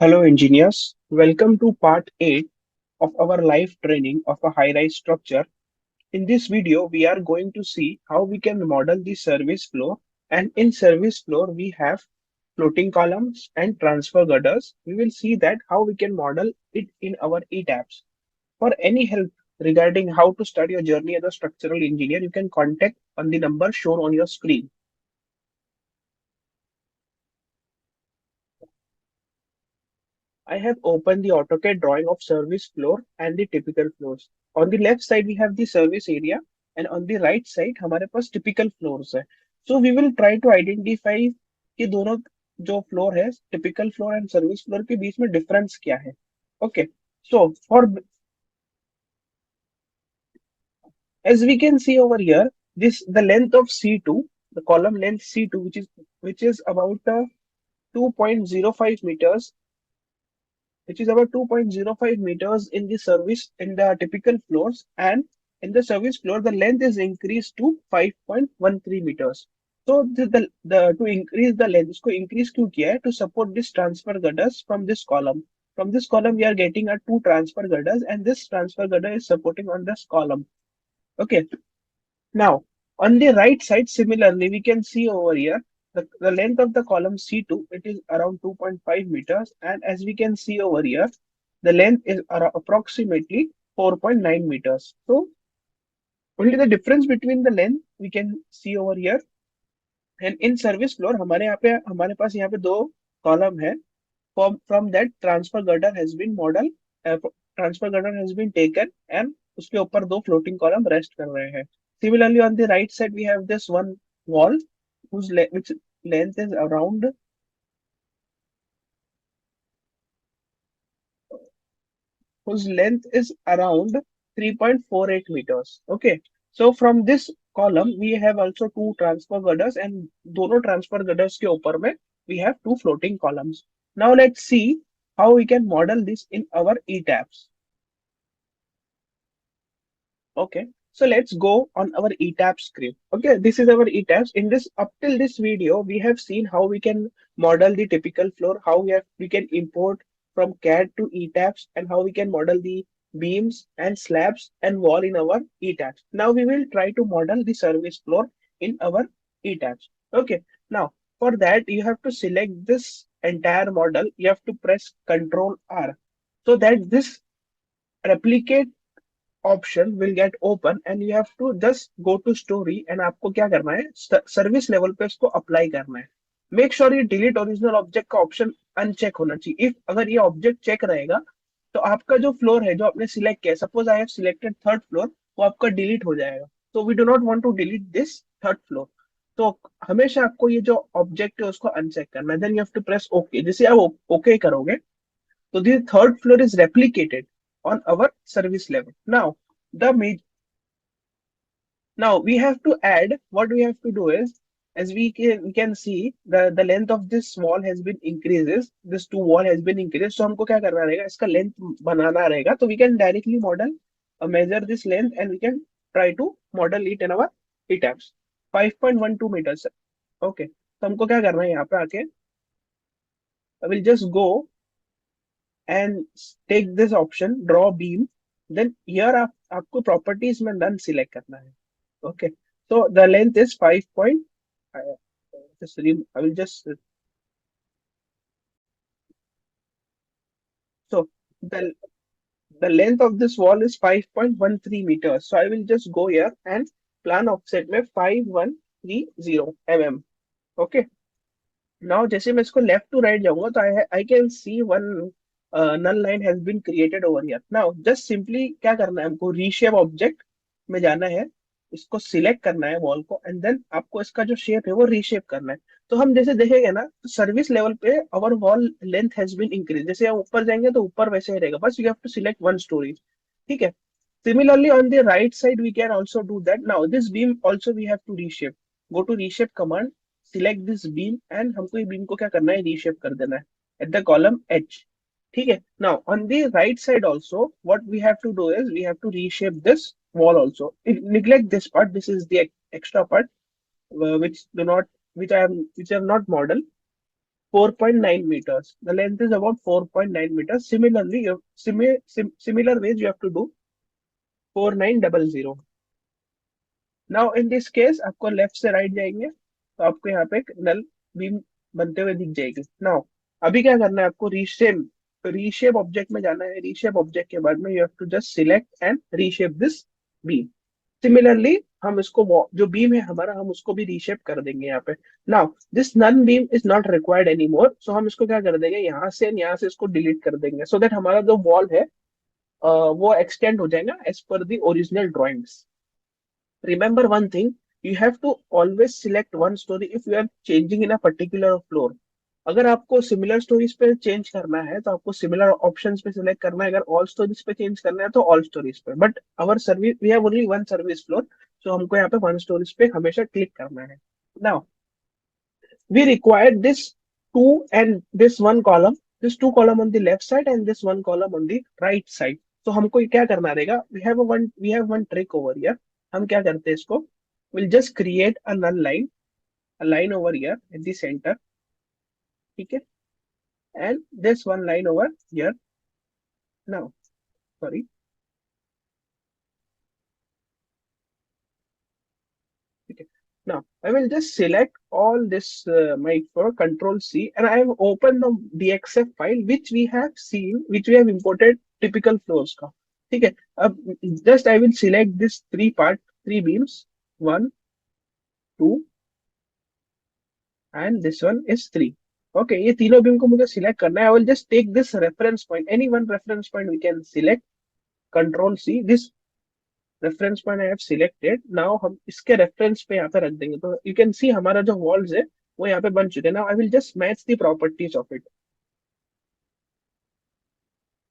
Hello, engineers. Welcome to part 8 of our live training of a high-rise structure. In this video, we are going to see how we can model the service floor. And in service floor, we have floating columns and transfer girders. We will see that how we can model it in our ETABS. For any help regarding how to start your journey as a structural engineer, you can contact on the number shown on your screen. I have opened the AutoCAD drawing of service floor and the typical floors. On the left side, we have the service area, and on the right side, हमारे पास typical floors है. So we will try to identify कि दोनों जो floor है, typical floor and service floor के बीच में difference क्या है. Okay. So for as we can see over here, this the length of C2, the column length C2, which is about 2.05 meters, which is about 2.05 meters in the service in the typical floors, and in the service floor the length is increased to 5.13 meters. So the to increase the length, इसको increase क्यों किया है? To support this transfer girders from this column. From this column we are getting a two transfer girders, and this transfer girder is supporting on this column. Okay. Now, on the right side, similarly, we can see over here the length of the column C2, it is around 2.5 meters. And as we can see over here, the length is approximately 4.9 meters. So, only the difference between the length we can see over here. And in service floor, हमारे पास यहाँ पे दो column है. From that, transfer girder has been model, transfer girder has been taken, and उसके ऊपर दो floating column rest कर रहे हैं. Similarly, on the right side, we have this one wall which length is around whose length is around 3.48 meters. Okay, so from this column we have also two transfer girders, and दोनों transfer girders के ऊपर में we have two floating columns. Now let's see how we can model this in our ETABS. Okay, so let's go on our ETAP script. Okay, this is our ETAPs. In this, up till this video, we have seen how we can model the typical floor, how we can import from CAD to ETAPs, and how we can model the beams and slabs and wall in our ETAPs. Now we will try to model the service floor in our ETAPs. Okay, now for that you have to select this entire model. You have to press Control R so that this replicate option will get open, and you have to just go to story, and आपको क्या करना है, service level पे इसको apply करना है. Make sure ये delete original object का ऑप्शन अनचेक होना चाहिए. इफ अगर ये ऑब्जेक्ट चेक रहेगा तो आपका जो फ्लोर है जो आपने सिलेक्ट किया, suppose I have selected third floor, वो आपका डिलीट हो जाएगा. तो we do not want to delete this third floor. तो हमेशा आपको ये जो ऑब्जेक्ट है उसको अनचेक करना है. Then you have to press okay. जैसे आप ओके करोगे so the third floor is replicated on our service level. The major now we have to add, what we have to do is, as we can see the length of this wall has been increases, this two wall has been increased. So हमको क्या करना रहेगा, इसका length बनाना रहेगा. तो we can directly model, measure this length, and we can try to model it in our ETABS. 5.12 meters. Okay, तो हमको क्या करना है, यहाँ पे आके I will just go and take this option, draw beam. Then here आपको properties में none select करना है. Okay, so the length is 5 point. I, I will just so the the length of this wall is 5.13 meters. So I will just go here and plan offset में 5130 mm. Okay. Now जैसे मैं इसको left to right जाऊंगा तो I can see one null line has been created over here. Now just simply क्या करना है, हमको रीशेप ऑब्जेक्ट में जाना है, इसको सिलेक्ट करना है वॉल को, एंड देन आपको इसका जो शेप है वो रीशेप करना है. तो हम जैसे देखेंगे ना, तो सर्विस लेवल पे our wall length has been increase. जैसे हम ऊपर जाएंगे तो ऊपर वैसे ही रहेगा, बस you have to select one story. ठीक है. Similarly, on the right side, we can also do that. Now, this beam also we have to reshape. Go to reshape command, select this beam, and हमको ये beam को क्या करना है, reshape कर देना है at the column H. ठीक है. Now, on the right side also, what we have to do is we have to reshape this wall also. If neglect this part, this is the extra part which do not, which I have not modeled. 4.9 meters. The length is about 4.9 meters. Similarly, similar ways you have to do 4900. Now in this case आपको left से right जाएंगे तो आपको यहाँ पे एक नल beam बनते हुए दिख जाएगी. नाउ अभी क्या करना है आपको, रीशेप ऑब्जेक्ट में जाना है. रीशेप ऑब्जेक्ट के बाद में you have to just select and reshape this beam. Similarly हम इसको जो बीम है हमारा हम उसको भी रीशेप कर देंगे यहाँ पे. Now this none beam is not required any more, so हम इसको क्या कर देंगे, यहाँ से इसको डिलीट कर देंगे सो दैट हमारा जो वॉल है वो एक्सटेंड हो जाएगा as per the original drawings. Remember one thing, you have to always select one story if you are changing in a particular floor. अगर आपको सिमिलर स्टोरीज पे चेंज करना है तो आपको सिमिलर ऑप्शंस पे सिलेक्ट करना है. अगर ऑल स्टोरीज पे चेंज करना है तो ऑल स्टोरीज पे. But our service we have only one service floor, so हमको यहाँ पे वन स्टोरीज पे हमेशा क्लिक करना है. Now we require this two and this one column, this two column on the left side and this one column on the right side. So हमको ये क्या करना रहेगा, we have one trick over here. हम क्या करते हैं इसको, we'll just create a null line, a line over here at the center, ठीक है, and this one line over here. Now sorry, okay. Now I will just select all this my for Control C, and I have opened the DXF file which we have seen, which we have imported typical flows का. ठीक है. अब just I will select this three beams, one, two, and this one is three. Okay, ये तीनों beam को मुझे select करना है. I will just take this reference point, any one reference point we can select. Control C, this reference point I have selected. Now हम इसके reference पे यहाँ पे रख देंगे तो यू कैन सी हमारा जो वॉल्स है वो यहाँ पे बन चुके हैं. Now I will just match the properties of it.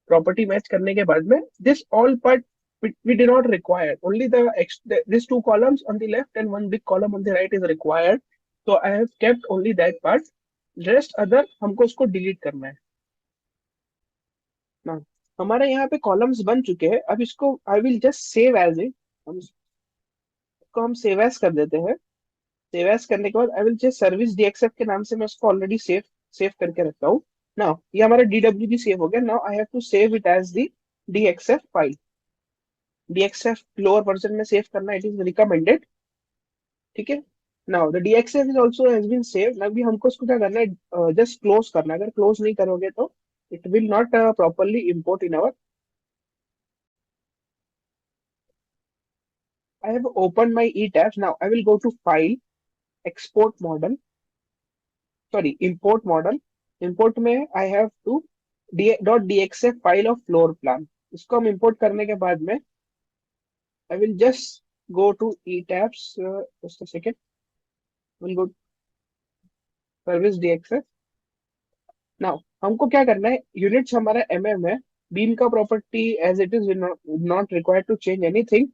Property match करने के बाद में this all part we do not require, only these two columns on the left and one big column on the right is required, so I have kept only that part. Rest other हमको उसको delete करना है. ना हमारे यहाँ पे columns बन चुके हैं. अब इसको I will just save as it. हम सेव एज कर देते हैं. सेव एज करने के बाद I will just service DXF के नाम से मैं उसको ऑलरेडी सेव सेव करके रखता हूँ. नाउ ये हमारा डीडब्ल्यू भी सेव हो गया. Now I have to save it as the DXF file. DXF lower version में सेव करना, इट इज रिकमेंडेड. ठीक है. Now the DXF is also has been saved. अभी हमको इसको क्या करना है, जस्ट क्लोज करना है. अगर क्लोज नहीं करोगे तो it will not properly import in our. I have opened my e-tabs. Now I will go to File, Export Model. Sorry, Import Model. Import में I have to .dxf file of floor plan. इसको हम import करने के बाद में I will just go to e-tabs. Just a second. We'll go to Service DXF. Now हमको क्या करना है, यूनिट्स हमारा है. बीम का property as it is not required to change anything.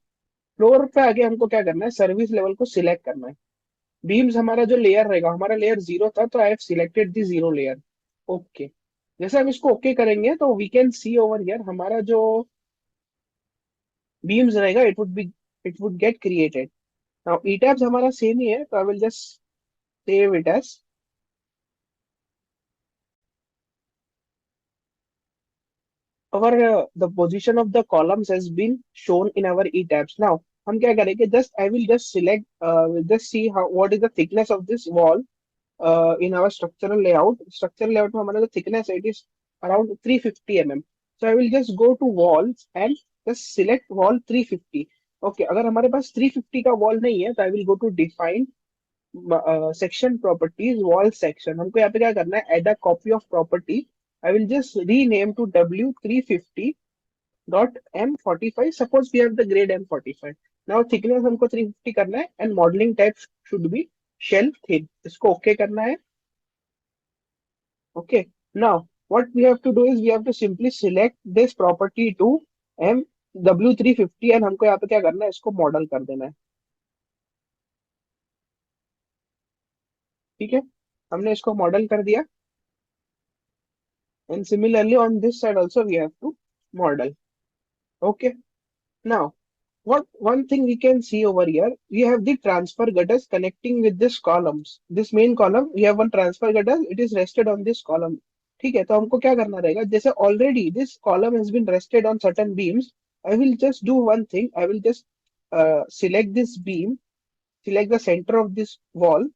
Floor पे आगे हमको क्या करना है, सर्विस लेवल को सिलेक्ट करना है. बीम्स हमारा जो लेयर रहेगा, हमारा लेयर 0 था तो I have selected the 0 layer. Okay. जैसे हम इसको ओके करेंगे तो we can see over here हमारा जो बीम्स रहेगा it would get created. Now ETABS हमारा सेम ही है तो I will just save it as our the position of the columns has been shown in our e tabs. Now हम क्या करेंगे, just I will just select, just see how what is the thickness of this wall in our structural layout. Structural layout में हमारा जो thickness है it is around 350 mm. So I will just go to walls and just select wall 350. Okay, अगर हमारे पास 350 का wall नहीं है तो I will go to define section properties wall section. हमको यहाँ पे क्या करना है, add a copy of property. I will just rename to W350 dot M45. Suppose we have the grade M45. Now thickness हमको 350 करना है and modeling type should be shell thin. इसको okay करना है. Okay. Now what we have to do is we have to simply select this property to M W350 and हमको यहाँ पे क्या करना है, इसको मॉडल कर देना है. ठीक है. हमने इसको मॉडल कर दिया. And similarly on this side also we have to model. Okay. Now What one thing we can see over here, we have the transfer gutters connecting with this columns. This main column, we have one transfer gutter, it is rested on this column. ठीक है, तो हमको क्या करना रहेगा, जैसे already this column has been rested on certain beams, I will just do one thing, I will just select this beam, select the center of this wall,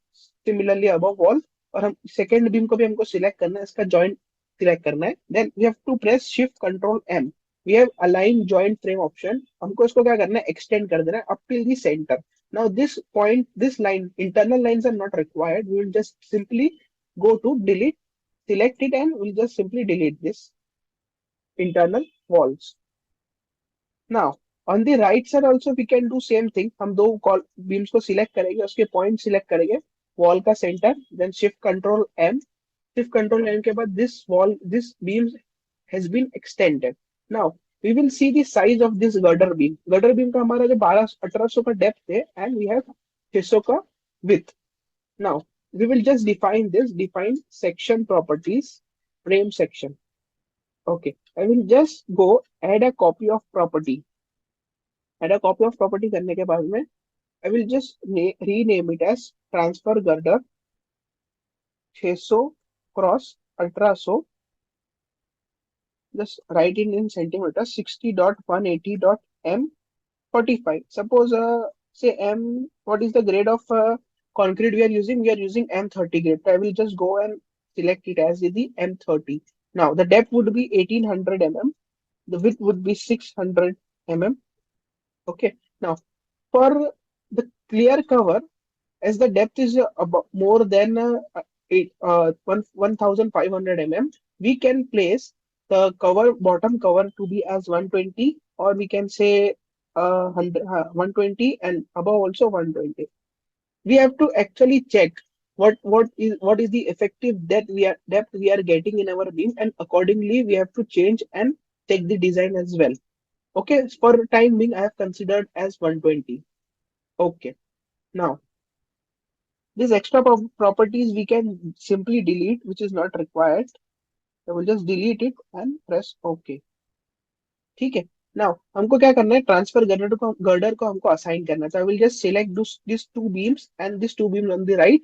similarly above wall, और हम सेकेंड बीम को भी हमको select करना है, इसका joint select करना है, then we have to press shift control M, we have align joint frame option, हमको इसको क्या करना है, एक्सटेंड कर देना है up till the centre. Now this point, this line, internal lines are not required, we will just simply go to delete, select it and we'll just simply delete this internal walls. Now, on the right side also we can do same thing. हम दो call beams को select करेंगे, उसके point select करेंगे, wall का centre, then shift control M, shift control M के बाद this wall, this beam has been extended. Now we will see the size of this girder beam. Girder beam का हमारा जो 1200-1800 का डेप्थ है and we have 600 का width. Now we will just define this, define section properties, frame section. Okay, I will just go add a copy of property. Add a copy of property करने के बाद में I will just rename it as transfer girder 600 cross ultra, so just write it in centimeters, 60.180.m 45. Suppose say m, what is the grade of concrete we are using? We are using M30 grade. So I will just go and select it as the M30. Now the depth would be 1800 mm, the width would be 600 mm. Okay. Now for the clear cover, as the depth is about more than 1500 mm, we can place the cover, bottom cover to be as 120, or we can say 120 and above also 120. We have to actually check what is the effective depth we are getting in our beam, and accordingly we have to change and take the design as well. Okay, for time being I have considered as 120. Okay, now these extra properties we can simply delete, which is not required. I will just delete it and press OK. ठीक है. Now हमको क्या करना है, transfer girder को हमको assign करना है. So I will just select these two beams and these two beams on the right.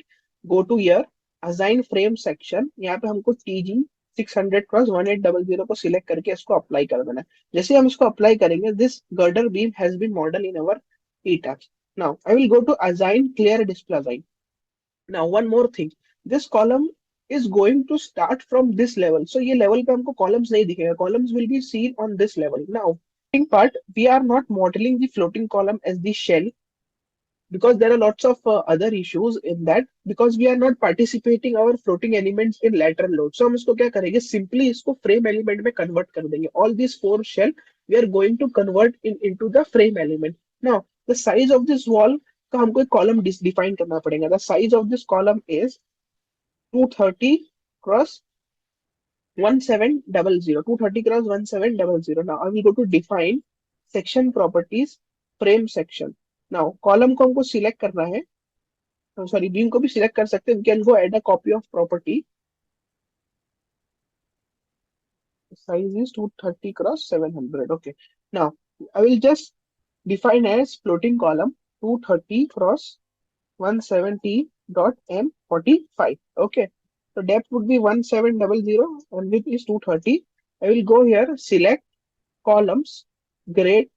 Go to here, assign frame section. यहाँ पे हमको TG 600 क्रॉस 1800 को सिलेक्ट करके इसको अप्लाई कर देना है. जैसे हम इसको अप्लाई करेंगे, this girder beam has been model in our ETABS. Now I will go to assign clear display assign. Now one more thing, this column is going to start from this level. So ये level पे हमको columns नहीं दिखेगा. Columns will be seen on this level. Now, floating part, we are not modeling the floating column as the shell because there are lots of other issues in that, because we are not participating our floating elements in lateral load. So हम इसको क्या करेंगे, simply इसको frame element में convert कर देंगे. All these four shell we are going to convert into the frame element. Now the size of this wall का हमको एक column define करना पड़ेगा. The size of this column is 230 cross 1700. 230 cross 1700. Now I will go to define section properties, frame section. Now column को हमको select करना है, sorry beam को भी सिलेक्ट कर सकते हैं. We can go add a copy of property. Size is 230 cross 700. Okay. Now I will just define as floating column 230 cross 170.m45. Okay. So depth would be 1700 and width is 230. I will go here, select columns, grade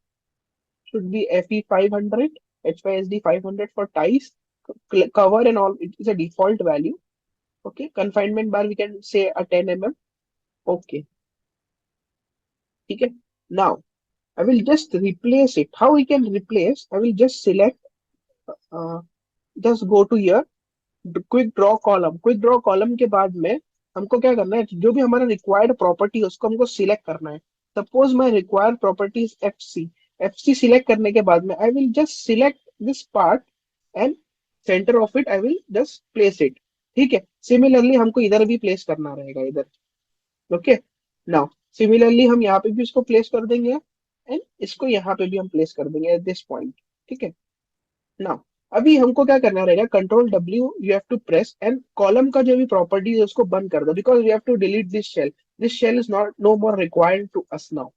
should be FE 500, HYSD 500 for ties, cover and all, it is a default value. Okay. Confinement bar, we can say a 10 mm. Okay. Okay. Now I will just replace it. How we can replace? I will just select, uh, just go to here, quick draw column. Quick draw column के बाद में हमको क्या करना है, जो भी हमारा रिक्वायर्ड प्रॉपर्टी है उसको हमको सिलेक्ट करना है. Suppose my required property is FC. FC select करने के बाद में आई will just select this part and centre of it I will just place it. ठीक है. सिमिलरली हमको इधर भी प्लेस करना रहेगा, इधर. ओके. नाउ सिमिलरली हम यहाँ पे भी इसको प्लेस कर देंगे एंड इसको यहाँ पे भी हम प्लेस कर देंगे एट दिस पॉइंट. ठीक है. नाउ अभी हमको क्या करना रहेगा, control W you have to press and column का जो भी प्रॉपर्टी है उसको बंद कर दो, because we have to delete this shell. This shell is not no more required to us now.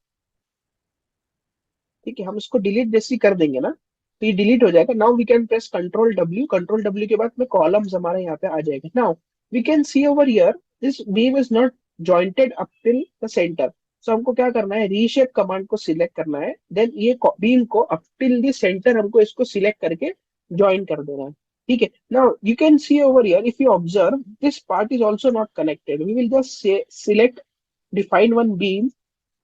ठीक है, हम इसको डिलीट जैसे कर देंगे ना, तो ये डिलीट हो जाएगा। Now we can press control W, control W के बाद में कॉलम्स हमारे यहाँ पे आ जाएगा। Now we can see over here this beam is not jointed up till the centre. So हमको क्या करना है, रीशेप कमांड को सिलेक्ट करना है, देन ये बीम को अप टिल द सेंटर हमको इसको सिलेक्ट करके ज्वाइन कर देना है। ठीक है, now you can see over here, if you observe this part is also not connected, we will just say select define one beam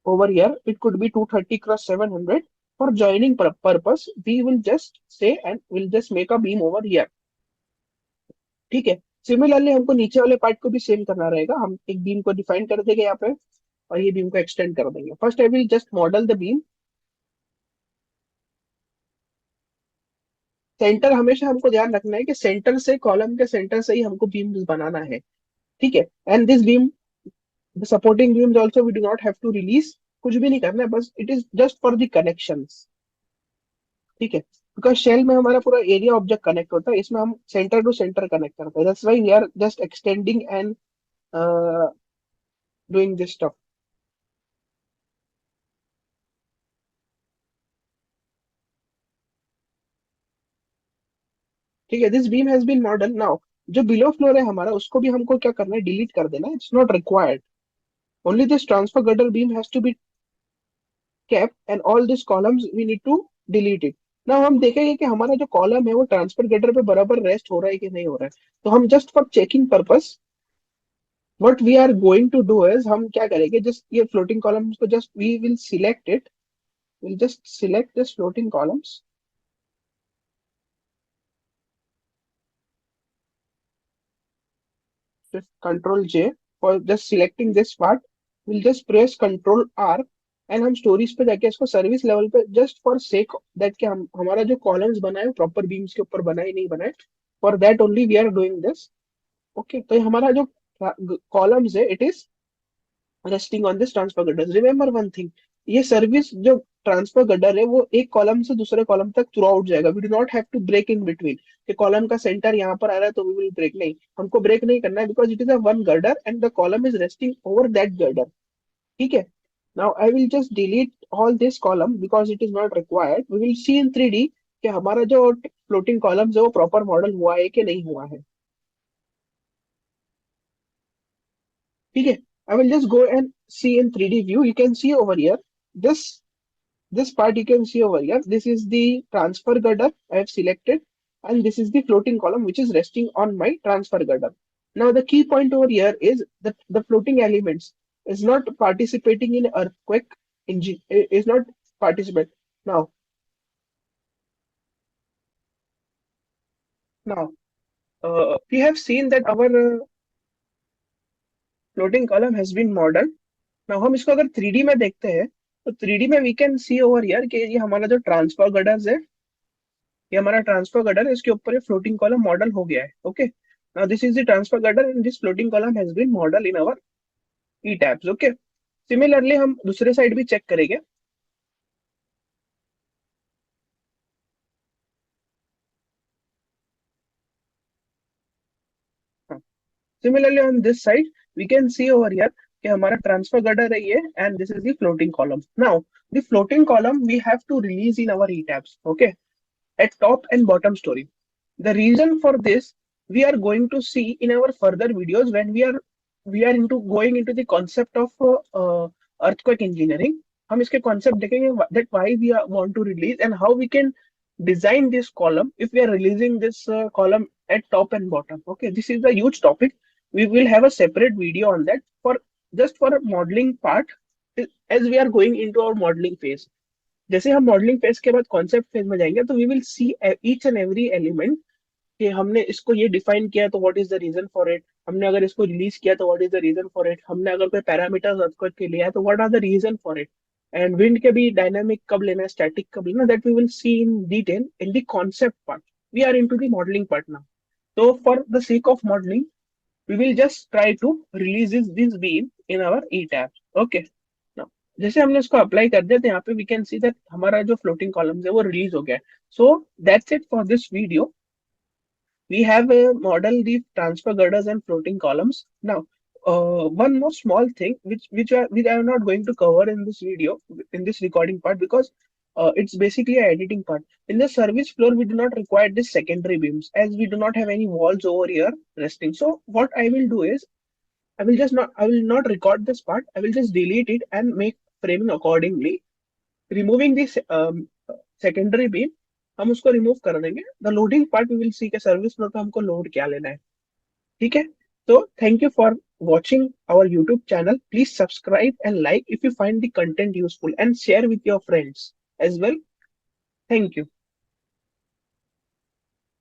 over here. It could be 230 cross 700. For joining purpose, we will just say and we'll just make a beam over here. ठीक है, similarly हमको नीचे वाले part को भी same करना रहेगा। हम एक बीम को डिफाइन कर देंगे यहाँ पे और ये बीम को एक्सटेंड कर देंगे। First I will just model the beam. Centre हमेशा हमको ध्यान रखना है कि सेंटर से, कॉलम के सेंटर से ही हमको बीम बनाना है। ठीक है, and this beam, the supporting beams also we do not have to release, कुछ भी नहीं करना है, बस it is just for the connections. ठीक है, बिकॉज शेल में हमारा पूरा एरिया ऑब्जेक्ट कनेक्ट होता है, इसमें हम सेंटर टू सेंटर कनेक्ट करते हैं, that's why we are just extending and doing this stuff. ठीक है, this beam has been model. Now जो बिलो फ्लोर है हमारा, उसको भी हमको क्या करना है, डिलीट कर देना है, it's not required. Only this transfer girder beam has to be kept and all these columns we need to delete it. Now हम देखेंगे कि हमारा जो कॉलम है वो ट्रांसफर गेटर पे बराबर रेस्ट हो रहा है कि नहीं हो रहा है। तो हम just for checking purpose what we are going to do is, हम क्या करेंगे, जस्ट ये फ्लोटिंग कॉलम्स को just we will select it, will just select this floating columns, control J for just selecting this part, will just press control R and हम stories पे जाके इसको service level पे जस्ट फॉर सेक दैट कि हम हमारा जो columns बनाए प्रॉपर बीम्स के ऊपर बनाए नहीं बनाए, for that only we are doing this. Okay, तो ये हमारा जो कॉलम्स है it is resting on this transfer girder. Remember one thing, ये सर्विस जो ट्रांसफर गडर है वो एक कॉलम से दूसरे कॉलम तक थ्रू आउट जाएगा, we do not have to break in between कि कॉलम का सेंटर यहाँ पर आ रहा है तो वी विल ब्रेक, नहीं, हमको ब्रेक नहीं करना है, because it is a one girder and the column is resting over that girder. ठीक है, now I will just delete all this column because it is not required. We will see in 3D कि हमारा जो floating columns है वो proper model हुआ है कि नहीं हुआ है। ठीक है, I will just go and see in 3D view. You can see over here this this part you can see over here. This is the transfer girder I have selected, and this is the floating column which is resting on my transfer girder. Now the key point over here is that the floating elements is not participating in earthquake engine, is not participate. Now, now we have seen that our floating column has been modeled. Now हम इसको अगर 3D में देखते हैं तो 3D में we can see over here कि ये हमारा जो ट्रांसफर गडर्स है, ये हमारा ट्रांसफर गडर है, इसके ऊपर ये फ्लोटिंग कॉलम मॉडल हो गया है। Okay, now this is the transfer girder and this floating column has been model in our ETABS. Okay, similarly हम दूसरे साइड भी चेक करेंगे। Similarly on this side we can see over here कि हमारा transfer girder है ये, and this is the floating column. Now the floating column we have to release in our ETABS, okay, at top and bottom story. The reason for this we are going to see in our further videos when we are into going into the concept of earthquake engineering. हम इसके concept देखेंगे that why we want to release and how we can design this column if we are releasing this column at top and bottom. Okay, this is a huge topic. We will have a separate video on that for just for a modeling part as we are going into our modeling phase. जैसे हम modelling phase के बाद concept phase में जाएंगे तो we will see each and every element कि हमने इसको ये डिफाइन किया तो what is the reason for it, हमने अगर इसको रिलीज किया तो what is the reason for it, हमने अगर कोई पैरामीटर्स अर्थक्वेक के लिया है तो what are the reason for it, and wind के भी डायनामिक कब लेना है, स्टैटिक कब लेना, that we will see in detail in the concept part. We are into the modelling part now, so for the sake of modeling we will just try to release this beam in our e tab. Okay, now जैसे हमने इसको apply कर दिया तो यहाँ पे we can see that हमारा जो फ्लोटिंग कॉलम्स है वो रिलीज हो गया है। So that's it for this video. We have modeled the transfer girders and floating columns. Now, one more small thing which I am not going to cover in this video, in this recording part, because It's basically a editing part. In the service floor, we do not require this secondary beams as we do not have any walls over here resting. So what I will do is I will not record this part. I will just delete it and make framing accordingly. Removing this secondary beam, हम उसको remove कर देंगे. The loading part we will see कि service floor पे हमको load क्या लेना है. ठीक है. So thank you for watching our YouTube channel. Please subscribe and like if you find the content useful and share with your friends as well. Thank you.